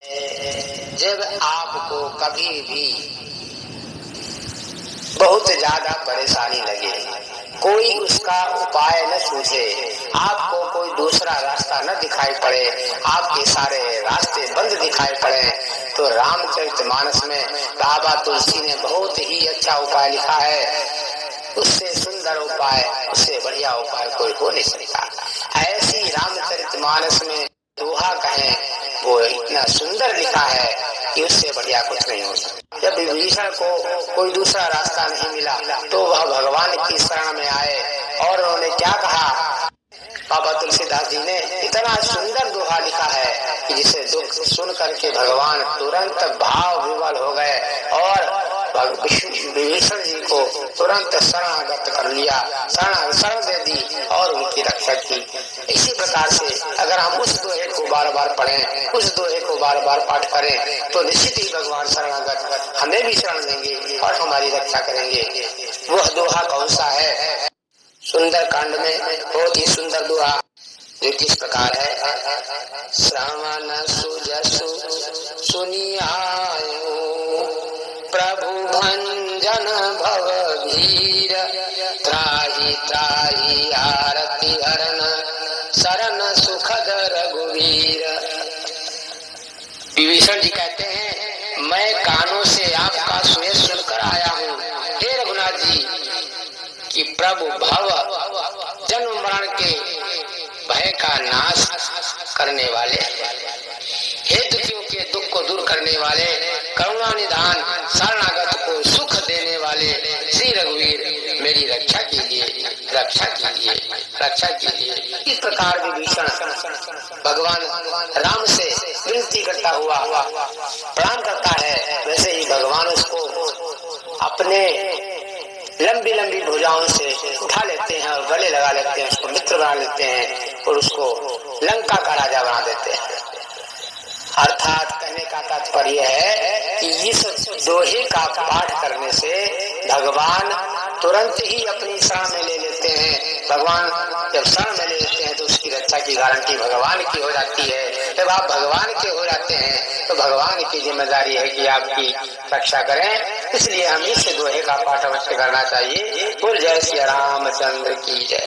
जब आपको कभी भी बहुत ज्यादा परेशानी लगे, कोई उसका उपाय न सूझे, आपको कोई दूसरा रास्ता न दिखाई पड़े, आपके सारे रास्ते बंद दिखाई पड़े, तो रामचरितमानस में बाबा तुलसी ने बहुत ही अच्छा उपाय लिखा है। उससे सुंदर उपाय, उससे बढ़िया उपाय कोई हो नहीं सकता। ऐसी रामचरितमानस में दोहा कहें, वो इतना सुंदर लिखा है कि उससे बढ़िया कुछ नहीं हो सकता। जब विभीषण को कोई दूसरा रास्ता नहीं मिला तो वह भगवान की शरण में आए और उन्होंने क्या कहा। बाबा तुलसीदास जी ने इतना सुंदर दोहा लिखा है कि जिसे दुख सुन करके भगवान तुरंत भाव विवल हो गए और विभीषण जी को तुरंत शरणागत कर लिया, शरण दे दी और उनकी रक्षा की। इसी प्रकार से अगर हम उस दोहे को बार बार पढ़ें, उस दोहे को बार बार पाठ करें, तो निश्चित ही भगवान शरणागत हमें भी शरण देंगे और हमारी रक्षा करेंगे। वह दोहा कौन सा है? सुंदर कांड में बहुत ही सुंदर दोहा जो किस प्रकार है। श्रवण सुजसु सुनियायो, प्रभु भंजन भव धीर, त्राहि त्राहि आरती हरण, शरण सुखद रघुवीर। विभीषण जी कहते हैं, मैं कानों से आपका सुनेश सुनकर आया हूँ हे रघुनाथ जी कि प्रभु भव जन्म मरण के भय का नाश करने वाले, हे दुखियों के दुख को दूर करने वाले, करुणा निधान शरणागत को सुख देने वाले श्री रघुवीर, मेरी रक्षा कीजिए, रक्षा कीजिए, रक्षा कीजिए। इस प्रकार विभीषण भगवान राम से विनती करता हुआ प्रणाम करता है। वैसे ही भगवान उसको अपने लंबी लंबी भुजाओं से उठा लेते हैं और गले लगा लेते हैं, उसको मित्र बना लेते हैं और उसको लंका का राजा बना देते हैं। अर्थात कहने का तात्पर्य है कि इस दोहे का पाठ करने से भगवान तुरंत ही अपनी शरण में ले लेते हैं। भगवान जब शरण में ले लेते हैं तो उसकी रक्षा की गारंटी भगवान की हो जाती है। जब आप भगवान के हो जाते हैं तो भगवान की जिम्मेदारी है कि आपकी रक्षा करें। इसलिए हमें इस दोहे का पाठ अवश्य करना चाहिए। बोल जय श्री रामचंद्र की जय।